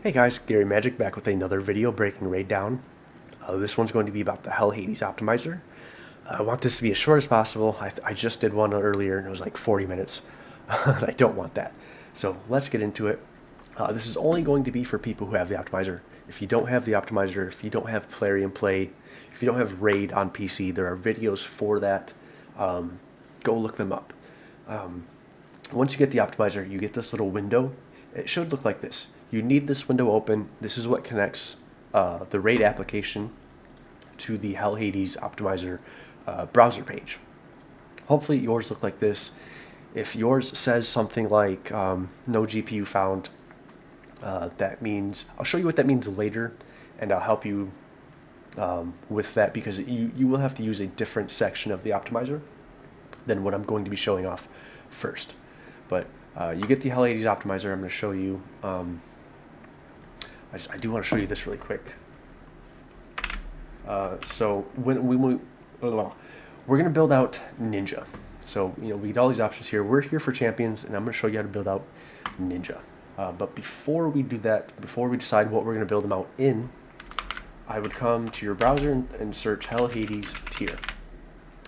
Hey guys, Gary Magic back with another video breaking raid down. This one's going to be about the HellHades Optimizer. I want this to be as short as possible. I just did one earlier and it was like 40 minutes. I don't want that. So let's get into it. This is only going to be for people who have the Optimizer. If you don't have the Optimizer, if you don't have Plarium Play, if you don't have Raid on PC, there are videos for that. Go look them up. Once you get the Optimizer, you get this little window. It should look like this. You need this window open. This is what connects the Raid application to the HellHades Optimizer browser page. Hopefully yours look like this. If yours says something like no GPU found, that means, I'll show you what that means later, and I'll help you with that, because you will have to use a different section of the Optimizer than what I'm going to be showing off first. But you get the HellHades Optimizer. I'm going to show you. I do want to show you this really quick. So we're going to build out Ninja. So we get all these options here. We're here for champions, and I'm going to show you how to build out Ninja. But before we do that, before we decide what we're going to build them out in, I would come to your browser and search HellHades tier,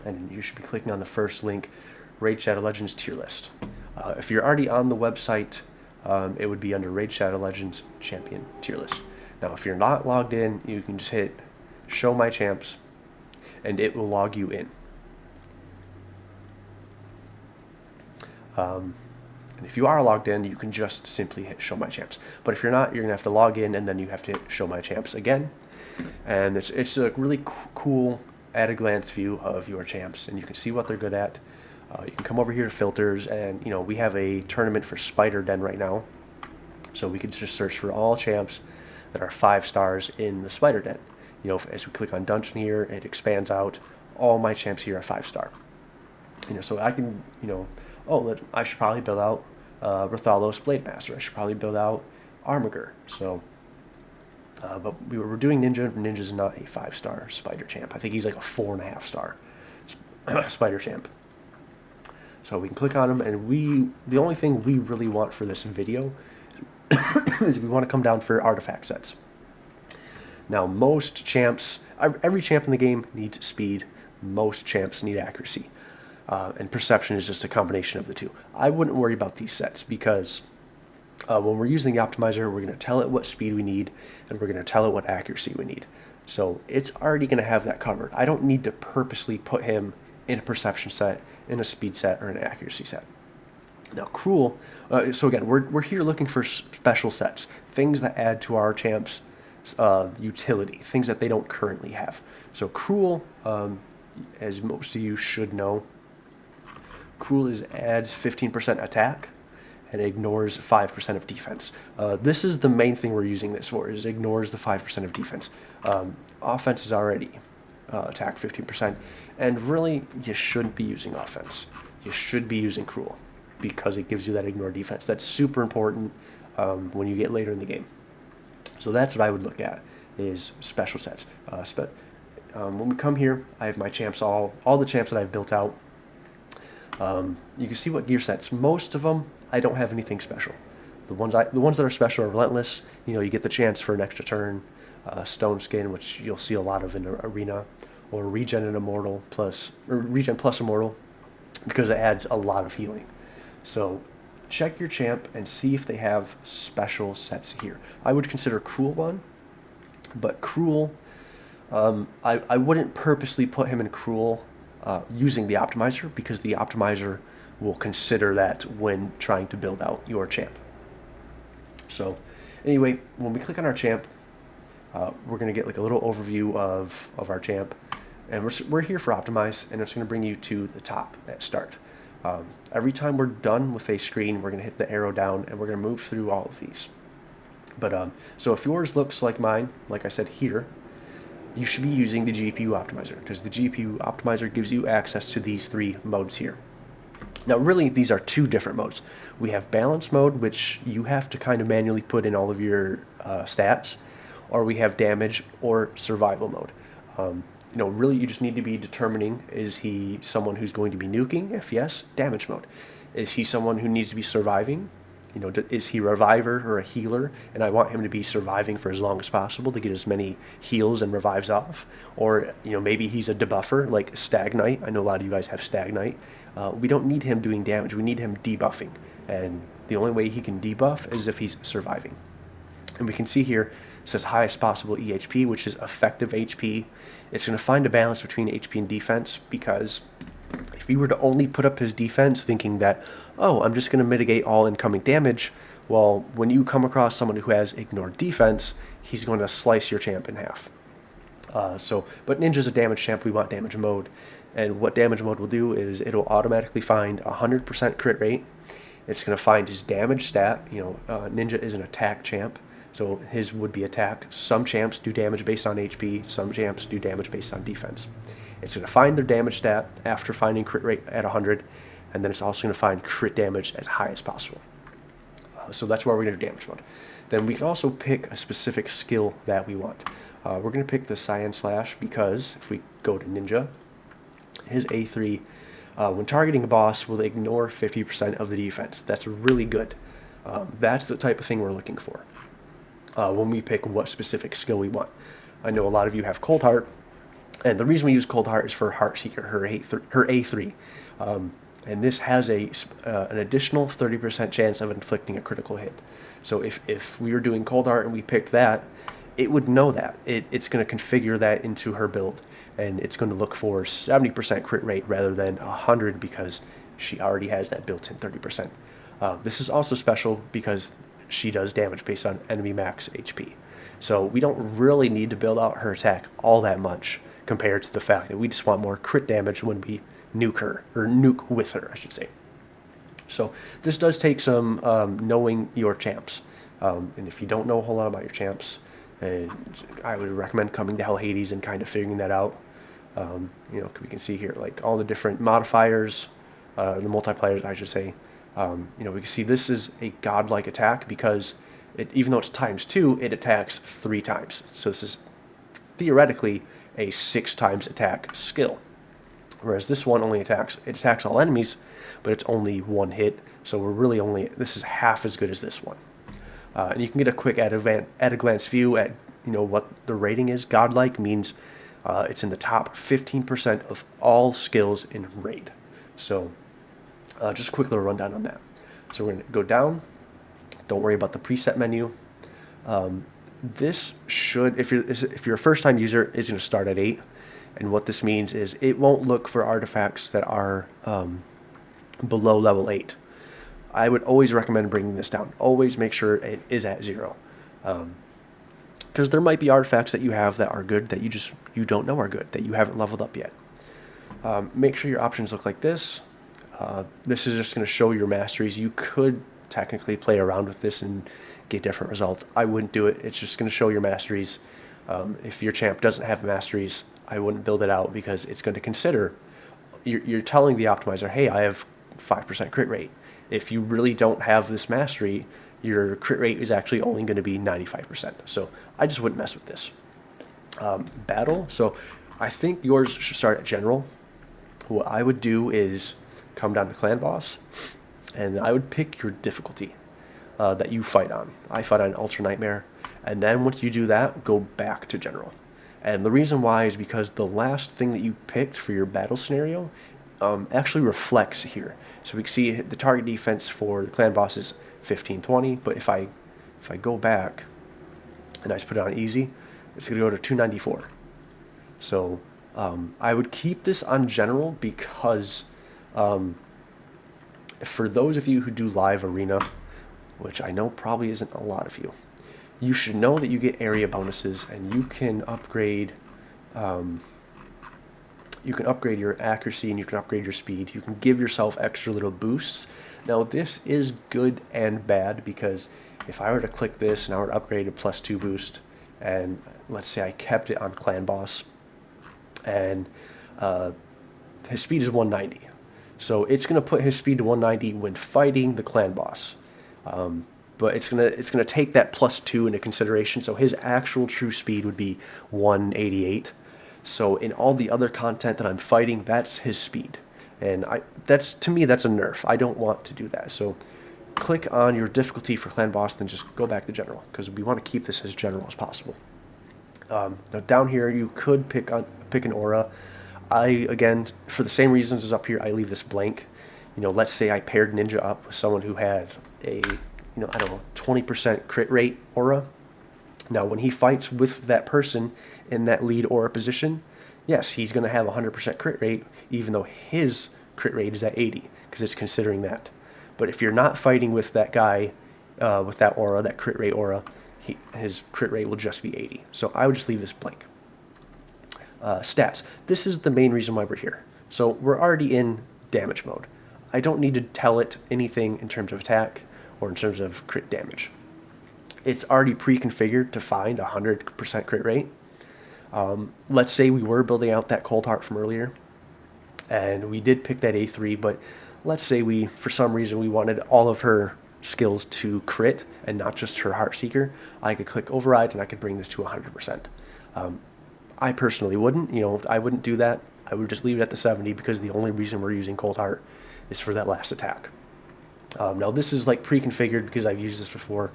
and you should be clicking on the first link, Raid Shadow Legends tier list. If you're already on the website, it would be under Raid Shadow Legends champion tier list. Now, if you're not logged in, you can just hit Show My Champs, and it will log you in. And if you are logged in, you can just simply hit Show My Champs. But if you're not, you're going to have to log in, and then you have to hit Show My Champs again. And it's a really cool at-a-glance view of your champs, and you can see what they're good at. You can come over here to filters, and we have a tournament for Spider Den right now, so we could just search for all champs that are 5 stars in the Spider Den. As we click on Dungeon here, it expands out. All my champs here are 5 star. So I can, I should probably build out Rathalos Blademaster. I should probably build out Armiger. So, but we're doing Ninja. Ninja's not a 5 star Spider champ. I think he's like a 4.5 star Spider champ. So we can click on them, and the only thing we really want for this video is we want to come down for artifact sets. Now, most champs, every champ in the game needs speed. Most champs need accuracy. And perception is just a combination of the two. I wouldn't worry about these sets, because when we're using the Optimizer, we're going to tell it what speed we need, and we're going to tell it what accuracy we need. So it's already going to have that covered. I don't need to purposely put him in a perception set, in a speed set, or an accuracy set. Now, Cruel, so again, we're here looking for special sets, things that add to our champs' utility, things that they don't currently have. So Cruel, as most of you should know, Cruel adds 15% attack and ignores 5% of defense. This is the main thing we're using this for, is ignores the 5% of defense. Offense is already attack 15%, and really you shouldn't be using offense. You should be using Cruel, because it gives you that ignore defense. That's super important when you get later in the game. So that's what I would look at, is special sets. When we come here, I have my champs, all the champs that I've built out. You can see what gear sets. Most of them, I don't have anything special. The ones that are special are Relentless. You get the chance for an extra turn. Stone Skin, which you'll see a lot of in Arena, or Regen and Immortal plus, or Regen plus Immortal, because it adds a lot of healing. So check your champ and see if they have special sets here. I would consider Cruel one, but Cruel, I wouldn't purposely put him in Cruel using the Optimizer, because the Optimizer will consider that when trying to build out your champ. So anyway, when we click on our champ, we're going to get like a little overview of our champ, and we're here for Optimize, and it's going to bring you to the top at start. Every time we're done with a screen, we're going to hit the arrow down, and we're going to move through all of these. But so if yours looks like mine, like I said here, you should be using the GPU Optimizer, because the GPU Optimizer gives you access to these 3 modes here. Now, really, these are 2 different modes. We have Balance Mode, which you have to kind of manually put in all of your stats, or we have Damage or Survival Mode. Really, you just need to be determining, is he someone who's going to be nuking? If yes, Damage Mode. Is he someone who needs to be surviving? Is he a reviver or a healer? And I want him to be surviving for as long as possible to get as many heals and revives off. Or, maybe he's a debuffer like Stagnite. I know a lot of you guys have Stagnite. We don't need him doing damage. We need him debuffing. And the only way he can debuff is if he's surviving. And we can see here, it says highest possible EHP, which is effective HP. It's going to find a balance between HP and defense, because if he were to only put up his defense thinking that, oh, I'm just going to mitigate all incoming damage, well, when you come across someone who has ignored defense, he's going to slice your champ in half. But Ninja's a damage champ. We want damage mode. And what damage mode will do is it'll automatically find 100% crit rate. It's going to find his damage stat. Ninja is an attack champ, so his would be attack. Some champs do damage based on HP. Some champs do damage based on defense. It's going to find their damage stat after finding crit rate at 100, and then it's also going to find crit damage as high as possible. So that's where we're going to do damage mode. Then we can also pick a specific skill that we want. We're going to pick the Cyan Slash, because if we go to Ninja, his A3, when targeting a boss, will ignore 50% of the defense. That's really good. That's the type of thing we're looking for when we pick what specific skill we want. I know a lot of you have Cold Heart, and the reason we use Cold Heart is for Heartseeker, her A3. And this has an additional 30% chance of inflicting a critical hit. So if we were doing Cold Heart and we picked that, it would know that. It's going to configure that into her build, and it's going to look for 70% crit rate rather than 100, because she already has that built-in 30%. This is also special because she does damage based on enemy max HP. So we don't really need to build out her attack all that much compared to the fact that we just want more crit damage when we nuke her, or nuke with her, I should say. So this does take some knowing your champs. And if you don't know a whole lot about your champs, I would recommend coming to HellHades and kind of figuring that out. We can see here like all the different modifiers, the multipliers, I should say. We can see this is a godlike attack because even though it's ×2, it attacks 3 times. So this is theoretically a 6 times attack skill. Whereas this one only attacks all enemies, but it's only 1 hit. So this is half as good as this one. And you can get a quick at a glance view at what the rating is. Godlike means it's in the top 15% of all skills in Raid. So just a quick little rundown on that. So we're going to go down. Don't worry about the preset menu. This should, if you're a first-time user, is going to start at 8. And what this means is it won't look for artifacts that are below level 8. I would always recommend bringing this down. Always make sure it is at 0. Because there might be artifacts that you have that are good that you don't know are good, that you haven't leveled up yet. Make sure your options look like this. This is just going to show your masteries. You could technically play around with this and get different results. I wouldn't do it. It's just going to show your masteries. If your champ doesn't have masteries, I wouldn't build it out, because it's going to consider, you're telling the optimizer, hey, I have 5% crit rate. If you really don't have this mastery, your crit rate is actually only going to be 95%. So I just wouldn't mess with this. Battle. So I think yours should start at general. What I would do is come down to clan boss, and I would pick your difficulty that you fight on. I fight on Ultra Nightmare, and then once you do that, go back to general. And the reason why is because the last thing that you picked for your battle scenario actually reflects here. So we can see the target defense for the clan boss is 1520, but if I go back and I just put it on easy, it's going to go to 294. So I would keep this on general because for those of you who do live arena, which I know probably isn't a lot of you, you should know that you get area bonuses, and you can upgrade your accuracy, and you can upgrade your speed. You can give yourself extra little boosts. Now this is good and bad, because if I were to click this and I were to upgrade a +2 boost, and let's say I kept it on clan boss, and his speed is 190, so it's going to put his speed to 190 when fighting the clan boss. But it's gonna take that +2 into consideration, so his actual true speed would be 188. So in all the other content that I'm fighting, that's his speed, and to me that's a nerf. I don't want to do that. So click on your difficulty for clan boss, then just go back to general, because we want to keep this as general as possible. Now down here, you could pick an aura. Again, for the same reasons as up here, I leave this blank. Let's say I paired Ninja up with someone who had a, I don't know, 20% crit rate aura. Now, when he fights with that person in that lead aura position, yes, he's going to have 100% crit rate, even though his crit rate is at 80, because it's considering that. But if you're not fighting with that guy with that aura, that crit rate aura, his crit rate will just be 80. So I would just leave this blank. Stats. This is the main reason why we're here. So we're already in damage mode. I don't need to tell it anything in terms of attack or in terms of crit damage. It's already pre-configured to find 100% crit rate. Let's say we were building out that Cold Heart from earlier, and we did pick that A3, but let's say for some reason, we wanted all of her skills to crit and not just her Heart Seeker. I could click Override and I could bring this to 100%. I personally wouldn't. I wouldn't do that. I would just leave it at the 70 because the only reason we're using Cold Heart is for that last attack. Now this is like pre-configured because I've used this before.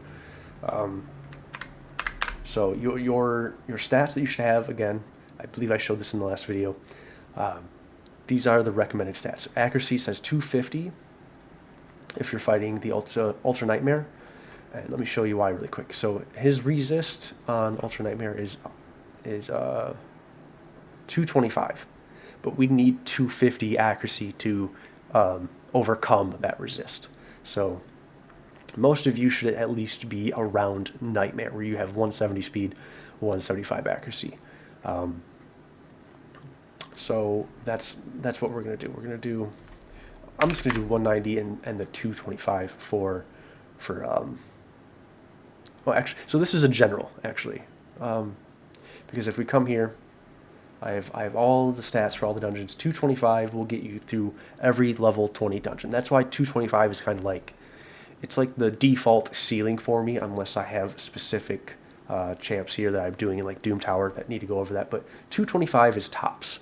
So your stats that you should have, again, I believe I showed this in the last video. These are the recommended stats. Accuracy says 250 if you're fighting the Ultra Nightmare. And let me show you why really quick. So his resist on Ultra Nightmare is 225, but we need 250 accuracy to overcome that resist. So most of you should at least be around Nightmare, where you have 170 speed, 175 accuracy. So that's what we're gonna do. I'm just gonna do 190 and the 225 for well, actually, so this is a general actually, because if we come here, I have all the stats for all the dungeons. 225 will get you through every level 20 dungeon. That's why 225 is kind of like, it's like the default ceiling for me, unless I have specific champs here that I'm doing in like Doom Tower that need to go over that. But 225 is tops.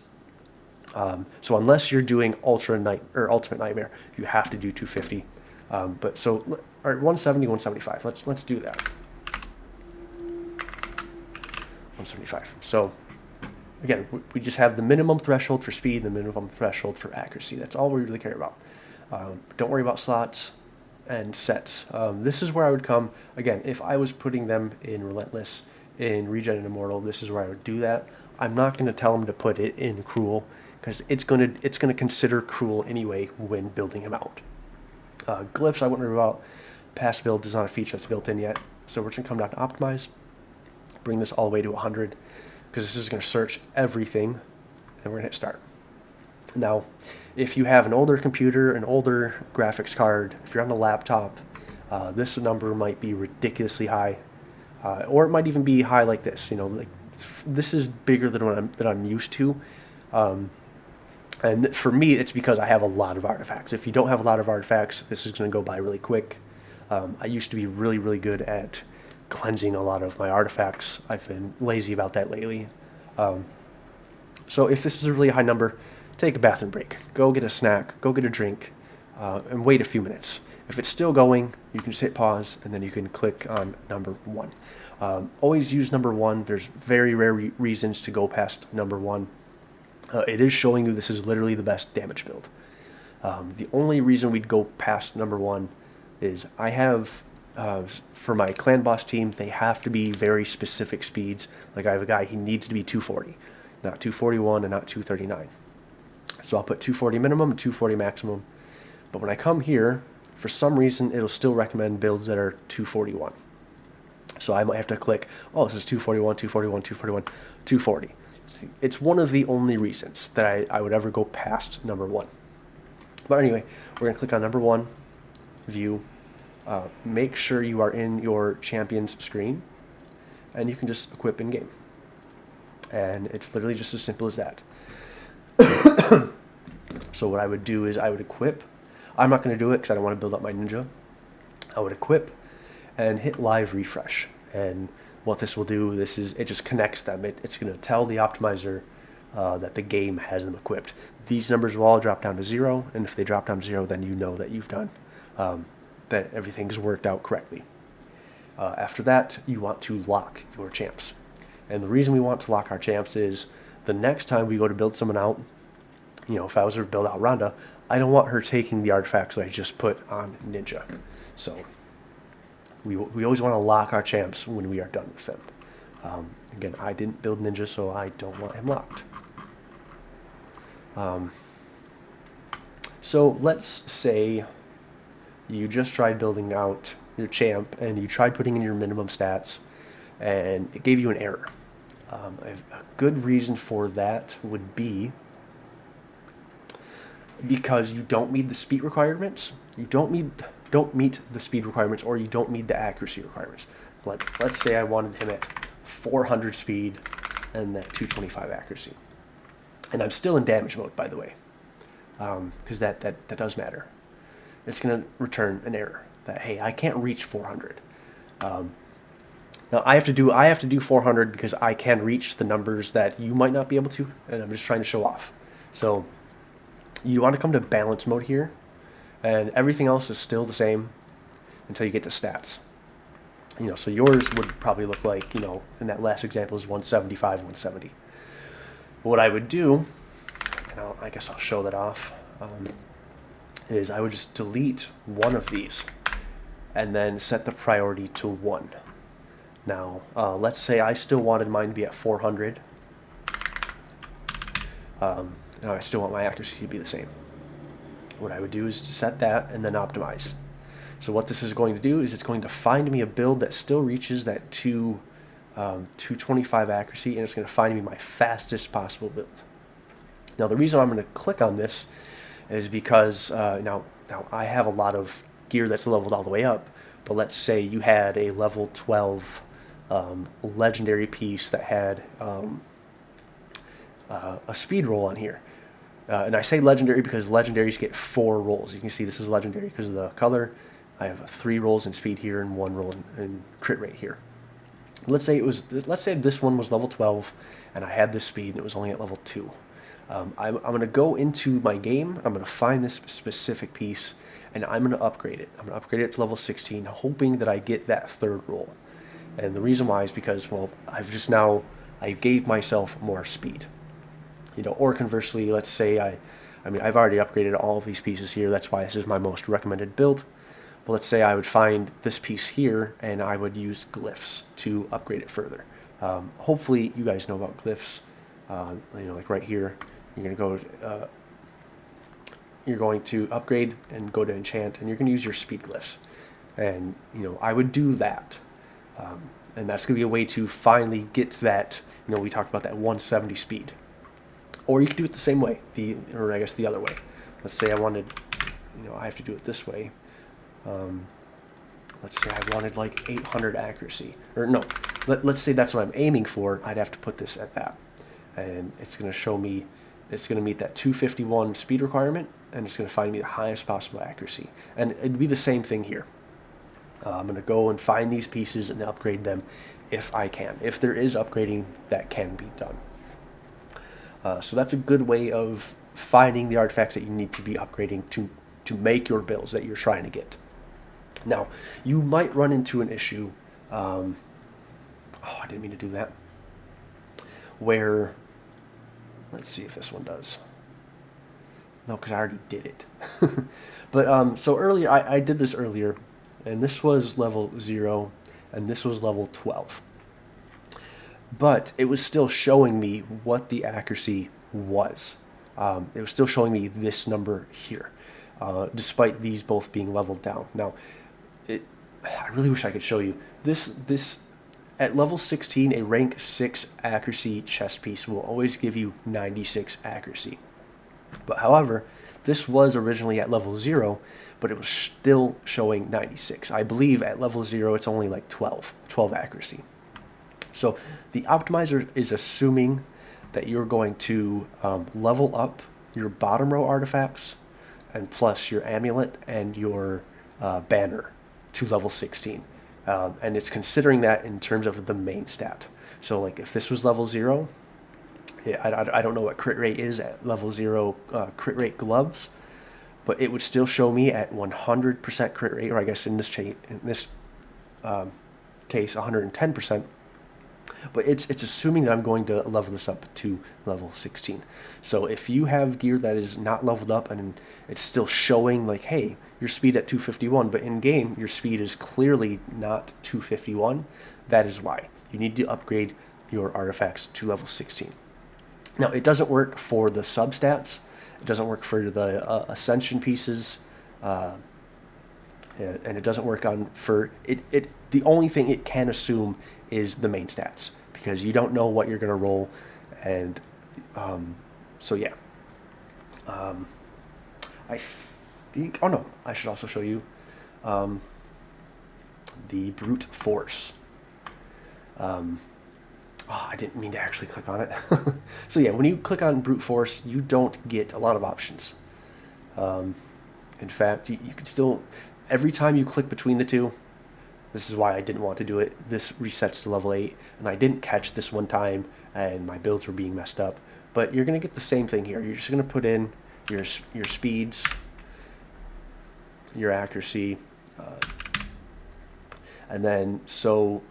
So unless you're doing Ultimate Nightmare, you have to do 250. But so, all right, 170, 175. Let's do that. 175. So again, we just have the minimum threshold for speed, the minimum threshold for accuracy. That's all we really care about. Don't worry about slots and sets. This is where I would come. Again, if I was putting them in Relentless, in Regen and Immortal, this is where I would do that. I'm not going to tell them to put it in Cruel, because it's going to consider Cruel anyway when building him out. Glyphs, I wouldn't worry about. Pass build is not a feature that's built in yet. So we're going to come down to Optimize, bring this all the way to 100, because this is going to search everything, and we're going to hit Start. Now, if you have an older computer, an older graphics card, if you're on a laptop, this number might be ridiculously high, or it might even be high like this. Like this is bigger than what I'm used to, and for me, it's because I have a lot of artifacts. If you don't have a lot of artifacts, this is going to go by really quick. I used to be really, really good at cleansing a lot of my artifacts. I've been lazy about that lately. So if this is a really high number, take a bathroom break. Go get a snack, go get a drink, and wait a few minutes. If it's still going, you can just hit pause, and then you can click on number 1. Always use number 1. There's very rare reasons to go past number 1. It is showing you this is literally the best damage build. The only reason we'd go past number 1 is I have, for my clan boss team, they have to be very specific speeds. Like I have a guy, he needs to be 240, not 241 and not 239. So I'll put 240 minimum and 240 maximum. But when I come here, for some reason, it'll still recommend builds that are 241. So I might have to click, oh, this is 241, 241, 241, 240. It's one of the only reasons that I would ever go past number 1. But anyway, we're going to click on number 1, view. Make sure you are in your champions screen, and you can just equip in game. And it's literally just as simple as that. So what I would do is I would equip. I'm not going to do it because I don't want to build up my ninja. I would equip and hit live refresh. And what this will do, it just connects them. It's going to tell the optimizer that the game has them equipped. These numbers will all drop down to 0, and if they drop down to 0, then you know that you've done. Then that everything's worked out correctly. After that, you want to lock your champs. And the reason we want to lock our champs is the next time we go to build someone out, if I was to build out Rhonda, I don't want her taking the artifacts that I just put on Ninja. So we always want to lock our champs when we are done with them. Again, I didn't build Ninja, so I don't want him locked. So let's say you just tried building out your champ and you tried putting in your minimum stats and it gave you an error. A good reason for that would be because you don't meet the speed requirements. You don't meet the speed requirements, or you don't meet the accuracy requirements. Let's say I wanted him at 400 speed and that 225 accuracy. And I'm still in damage mode, by the way, because that does matter. It's going to return an error that, hey, I can't reach 400. Now I have to do 400 because I can reach the numbers that you might not be able to, and I'm just trying to show off. So you want to come to balance mode here, and everything else is still the same until you get to stats. So yours would probably look like, in that last example is 175, 170. What I would do, and I guess I'll show that off, is I would just delete one of these and then set the priority to 1. Now, let's say I still wanted mine to be at 400. Now I still want my accuracy to be the same. What I would do is set that and then optimize. So what this is going to do is it's going to find me a build that still reaches that 225 accuracy, and it's going to find me my fastest possible build. Now the reason I'm going to click on this is because now I have a lot of gear that's leveled all the way up, but let's say you had a level 12 legendary piece that had a speed roll on here. And I say legendary because legendaries get 4 rolls. You can see this is legendary because of the color. I have 3 rolls in speed here and 1 roll in crit rate here. Let's say this one was level 12 and I had this speed and it was only at level 2. I'm going to go into my game, I'm going to find this specific piece, and I'm going to upgrade it. I'm going to upgrade it to level 16, hoping that I get that 3rd roll. And the reason why is because, well, I gave myself more speed. Or conversely, let's say I've already upgraded all of these pieces here, that's why this is my most recommended build. But let's say I would find this piece here and I would use glyphs to upgrade it further. Hopefully you guys know about glyphs. Like right here, you're going to upgrade and go to enchant, and you're going to use your speed glyphs. And I would do that, and that's going to be a way to finally get that. We talked about that 170 speed. Or you could do it the same way, the other way. Let's say I wanted, I have to do it this way. Let's say I wanted like 800 accuracy, or no, let's say that's what I'm aiming for. I'd have to put this at that, and it's going to show me, it's going to meet that 251 speed requirement, and it's going to find me the highest possible accuracy. And it'd be the same thing here. I'm going to go and find these pieces and upgrade them if I can. If there is upgrading that can be done. So that's a good way of finding the artifacts that you need to be upgrading to make your builds that you're trying to get. Now, you might run into an issue, I didn't mean to do that, where, let's see if this one does. No, because I already did it. But, so earlier, I did this earlier, and this was level 0, and this was level 12. But it was still showing me what the accuracy was. It was still showing me this number here, despite these both being leveled down. Now, I really wish I could show you. This at level 16, a rank 6 accuracy chest piece will always give you 96 accuracy. But however, this was originally at level 0, but it was still showing 96. I believe at level 0 it's only like 12 accuracy. So the optimizer is assuming that you're going to level up your bottom row artifacts and plus your amulet and your banner to level 16. And it's considering that in terms of the main stat. So like if this was level 0, I don't know what crit rate is at level 0 crit rate gloves, but it would still show me at 100% crit rate, or I guess in this case 110%. But it's assuming that I'm going to level this up to level 16. So if you have gear that is not leveled up and it's still showing like, hey, your speed at 251, but in game your speed is clearly not 251, that is why. You need to upgrade your artifacts to level 16. Now, it doesn't work for the substats. It doesn't work for the ascension pieces. And it doesn't work on for it. The only thing it can assume is the main stats, because you don't know what you're going to roll. And so yeah. I think, oh no, I should also show you the brute force. Oh, I didn't mean to actually click on it. So yeah, when you click on brute force, you don't get a lot of options. In fact, you can still, every time you click between the two, this is why I didn't want to do it, this resets to level 8, and I didn't catch this one time, and my builds were being messed up. But you're going to get the same thing here. You're just going to put in your speeds, your accuracy, and then, so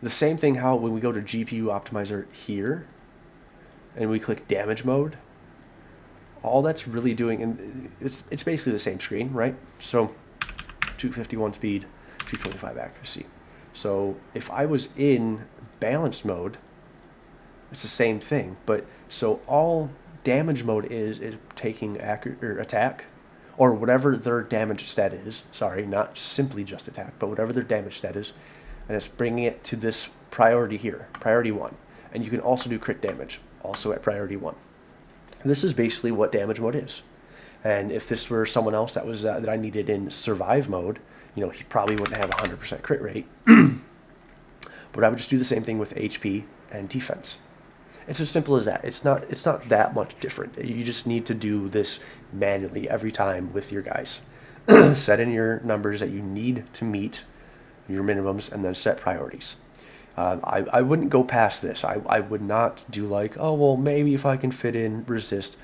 the same thing how when we go to GPU Optimizer here, and we click damage mode, all that's really doing, and it's basically the same screen, right? So 251 speed, 225 accuracy. So if I was in balanced mode, it's the same thing. But so all damage mode is taking attack, or whatever their damage stat is. Sorry, not simply just attack, but whatever their damage stat is, and it's bringing it to this priority here, priority 1. And you can also do crit damage, also at priority 1. This is basically what damage mode is. And if this were someone else that was that I needed in survive mode, you know, he probably wouldn't have 100% crit rate. But I would just do the same thing with HP and defense. It's as simple as that. It's not that much different. You just need to do this manually every time with your guys. Set in your numbers that you need to meet, your minimums, and then set priorities. I wouldn't go past this. I would not do like, oh, well, maybe if I can fit in resist.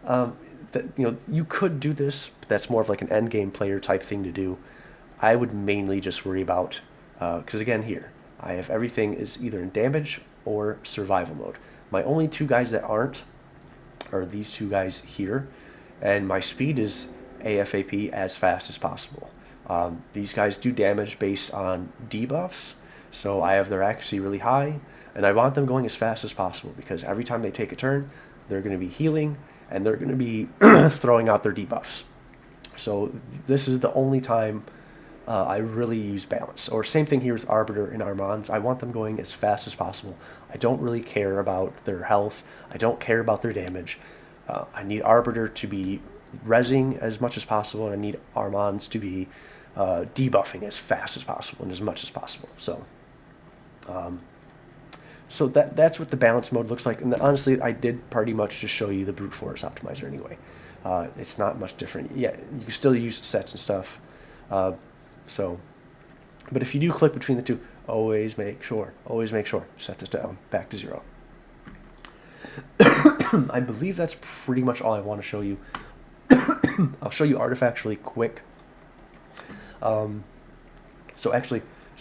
You could do this, but that's more of like an end game player type thing to do. I would mainly just worry about, because again here, I have everything is either in damage or survival mode. My only two guys that aren't are these two guys here, and my speed is AFAP, as fast as possible. These guys do damage based on debuffs, so I have their accuracy really high, and I want them going as fast as possible, because every time they take a turn, they're going to be healing, and they're going to be throwing out their debuffs. So this is the only time I really use balance. Or same thing here with Arbiter and Armands. I want them going as fast as possible. I don't really care about their health. I don't care about their damage. I need Arbiter to be rezzing as much as possible, and I need Armands to be debuffing as fast as possible and as much as possible. So that's what the balance mode looks like. And honestly, I did pretty much just show you the brute force optimizer anyway. It's not much different. Yeah, you can still use sets and stuff. But if you do click between the two, always make sure, set this down back to 0. I believe that's pretty much all I want to show you. I'll show you artifacts really quick. So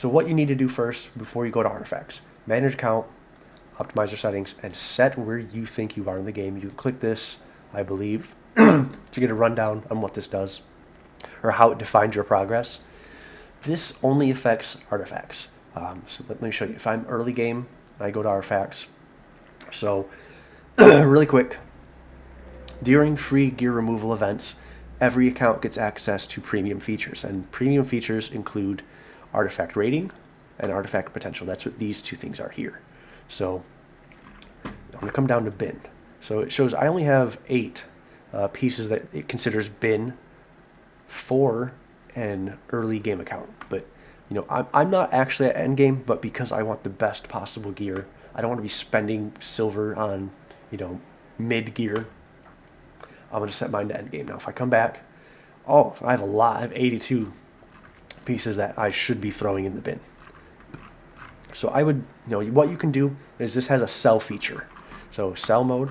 what you need to do first before you go to artifacts: manage account, optimizer settings, and set where you think you are in the game. You can click this, I believe, to get a rundown on what this does, or how it defines your progress. This only affects artifacts. So let me show you. If I'm early game, I go to artifacts. So really quick, during free gear removal events, every account gets access to premium features, and premium features include artifact rating and artifact potential. That's what these two things are here. So I'm going to come down to bin. So it shows I only have 8 pieces that it considers bin for an early game account. But I'm not actually at end game, but because I want the best possible gear, I don't want to be spending silver on mid gear. I'm going to set mine to end game. Now if I come back, I have a lot. I have 82 pieces that I should be throwing in the bin. So I would, what you can do is this has a sell feature. So sell mode,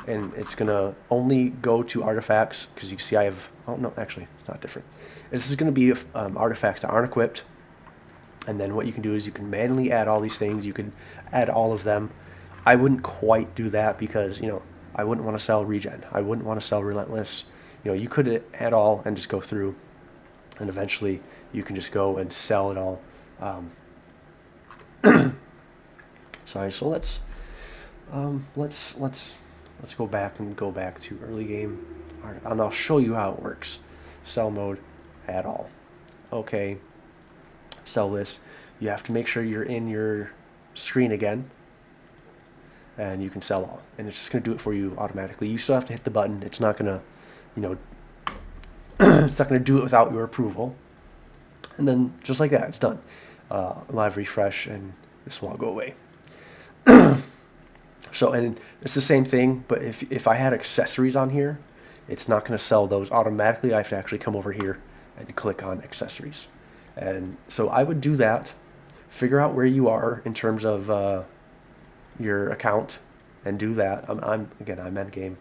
and it's gonna only go to artifacts, because you can see I have, oh no, actually it's not different. This is gonna be artifacts that aren't equipped, and then what you can do is you can manually add all these things. You can add all of them. I wouldn't quite do that because, you know, I wouldn't want to sell regen. I wouldn't want to sell relentless. You know, you could add all and just go through, and eventually you can just go and sell it all. Sorry. So let's go back to early game, and I'll show you how it works. Sell mode, add all. Okay. Sell list. You have to make sure you're in your screen again, and you can sell all, and it's just going to do it for you automatically. You still have to hit the button. It's not going to, you know, it's not going to do it without your approval. And then just like that, it's done. Live refresh, and this will all go away. So, and it's the same thing, but if I had accessories on here, it's not going to sell those automatically. I have to actually come over here and click on accessories. And so I would do that, figure out where you are in terms of your account, and do that. I'm end game,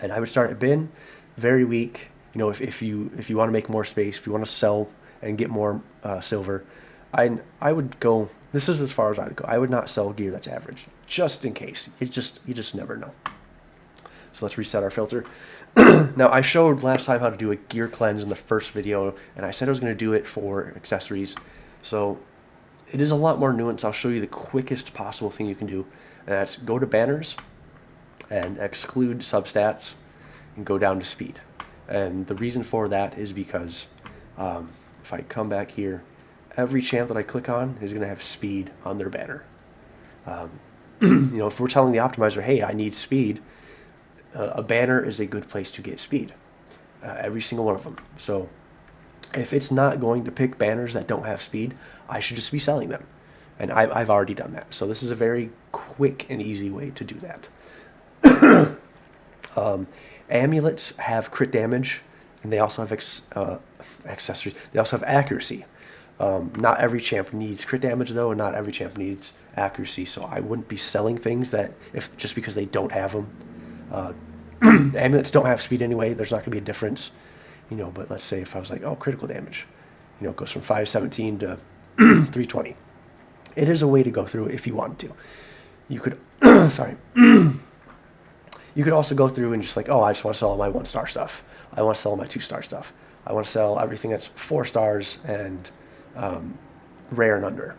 and I would start at bin, very weak. You know, if you want to make more space, if you want to sell and get more silver, I would go. This is as far as I'd go. I would not sell gear that's average, just in case. You just never know. So let's reset our filter. Now, I showed last time how to do a gear cleanse in the first video, and I said I was going to do it for accessories. So it is a lot more nuanced. I'll show you the quickest possible thing you can do, and that's go to banners and exclude substats and go down to speed. And the reason for that is because if I come back here, every champ that I click on is going to have speed on their banner. You know, if we're telling the optimizer, hey, I need speed, a banner is a good place to get speed. Every single one of them. So if it's not going to pick banners that don't have speed, I should just be selling them. And I've already done that. So this is a very quick and easy way to do that. Amulets have crit damage, and they also have accessories. They also have accuracy. Not every champ needs crit damage though, and not every champ needs accuracy. So I wouldn't be selling things that just because they don't have them. The amulets don't have speed anyway. There's not going to be a difference, you know. But let's say if I was like, oh, critical damage, you know, it goes from 517 to 320. It is a way to go through if you wanted to. You could, sorry. You could also go through and just like, oh, I just want to sell all my 1-star stuff. I want to sell all my 2-star stuff. I want to sell everything that's 4 stars and rare and under.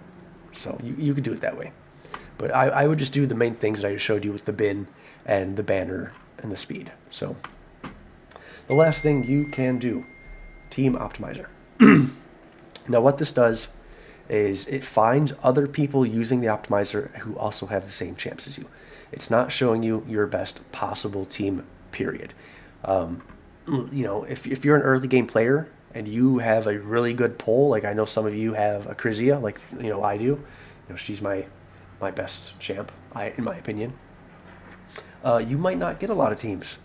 So you could do it that way. But I would just do the main things that I just showed you with the bin and the banner and the speed. So the last thing you can do, Team Optimizer. Now what this does is it finds other people using the optimizer who also have the same champs as you. It's not showing you your best possible team, period. You know, if you're an early game player and you have a really good pull, like I know some of you have a Crizia, like, you know, I do. You know, she's my best champ, in my opinion. You might not get a lot of teams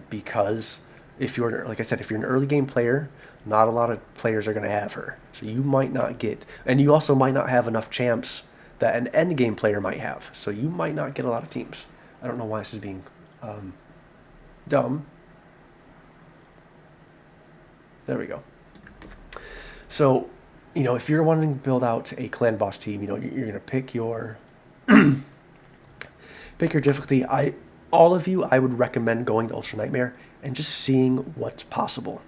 because if you're, like I said, if you're an early game player, not a lot of players are going to have her. So you might not get, and you also might not have enough champs that an end game player might have. So you might not get a lot of teams. I don't know why this is being dumb. There we go. So, you know, if you're wanting to build out a clan boss team, you know, you're going to pick your pick your difficulty. All of you, I would recommend going to Ultra Nightmare and just seeing what's possible.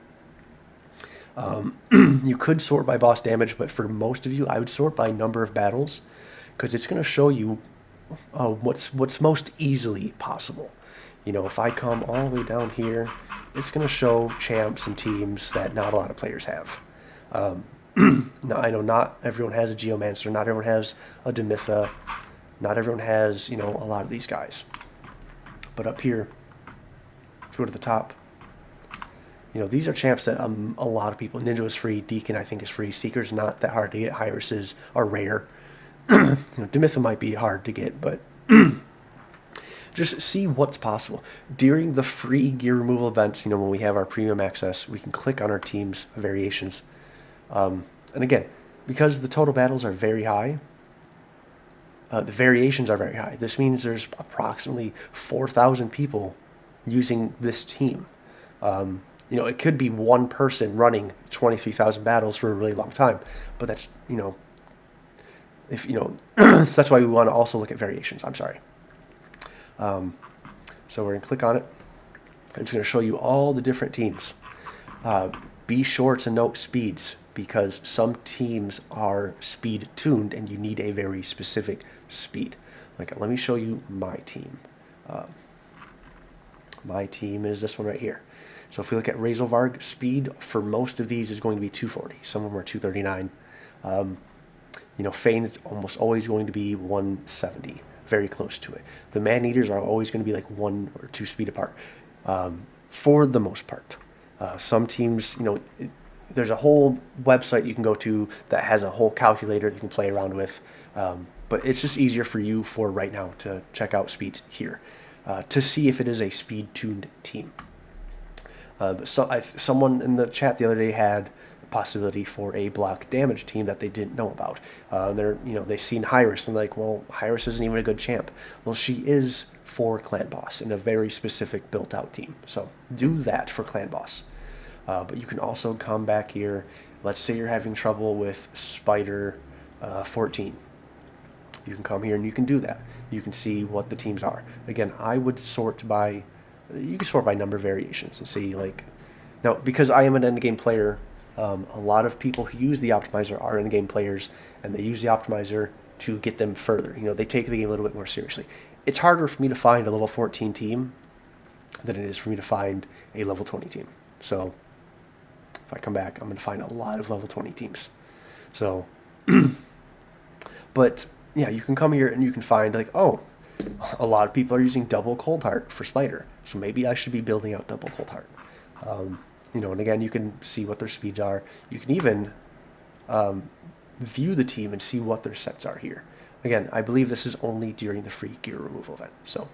You could sort by boss damage, but for most of you, I would sort by number of battles, because it's going to show you what's most easily possible. You know, if I come all the way down here, it's going to show champs and teams that not a lot of players have. Now, I know not everyone has a Geomancer, not everyone has a Demitha, not everyone has, you know, a lot of these guys. But up here, if you go to the top, you know, these are champs that a lot of people, Ninja is free, Deacon I think is free, Seeker's not that hard to get, Hyruses are rare. You know, Demitha might be hard to get, but just see what's possible. During the free gear removal events, you know, when we have our premium access, we can click on our team's variations. And again, because the total battles are very high, The variations are very high. This means there's approximately 4,000 people using this team. It could be one person running 23,000 battles for a really long time, but that's, if, so that's why we want to also look at variations. I'm sorry. So we're going to click on it. I'm just going to show you all the different teams. Be sure to note speeds, because some teams are speed tuned and you need a very specific speed. Like, let me show you my team. My team is this one right here. So if we look at Razelvarg, speed for most of these is going to be 240. Some of them are 239. Fane is almost always going to be 170, very close to it. The Man-Eaters are always going to be like 1 or 2 speed apart, for the most part. Some teams, there's a whole website you can go to that has a whole calculator you can play around with, but it's just easier for you for right now to check out speeds here, to see if it is a speed-tuned team. Someone in the chat the other day had a possibility for a block damage team that they didn't know about. They seen Hyris and like, well, Hyris isn't even a good champ. Well, she is for Clan Boss in a very specific built-out team. So do that for Clan Boss. But you can also come back here. Let's say you're having trouble with Spider 14. You can come here and you can do that. You can see what the teams are. Again, I would sort by, you can sort by number variations and see, like, now because I am an endgame player, a lot of people who use the optimizer are endgame players, and they use the optimizer to get them further. They take the game a little bit more seriously. It's harder for me to find a level 14 team than it is for me to find a level 20 team. So if I come back, I'm going to find a lot of level 20 teams. So, but yeah, you can come here and you can find like, oh, a lot of people are using double Cold Heart for Spider, so maybe I should be building out double Cold Heart. And again, you can see what their speeds are. You can even view the team and see what their sets are here. Again, I believe this is only during the free gear removal event. So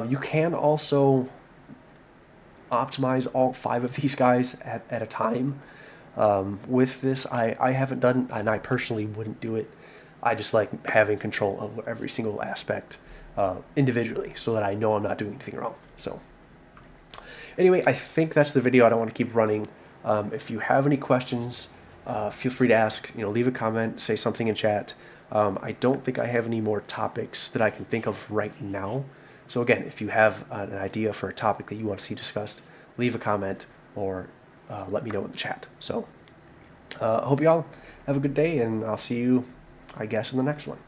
you can also optimize all 5 of these guys at a time. With this, I haven't done, and I personally wouldn't do it. I just like having control of every single aspect individually, so that I know I'm not doing anything wrong. So anyway, I think that's the video. I don't want to keep running. If you have any questions, feel free to ask. Leave a comment, say something in chat. I don't think I have any more topics that I can think of right now. So again, if you have an idea for a topic that you want to see discussed, leave a comment or let me know in the chat. So I hope you all have a good day, and I'll see you, I guess, in the next one.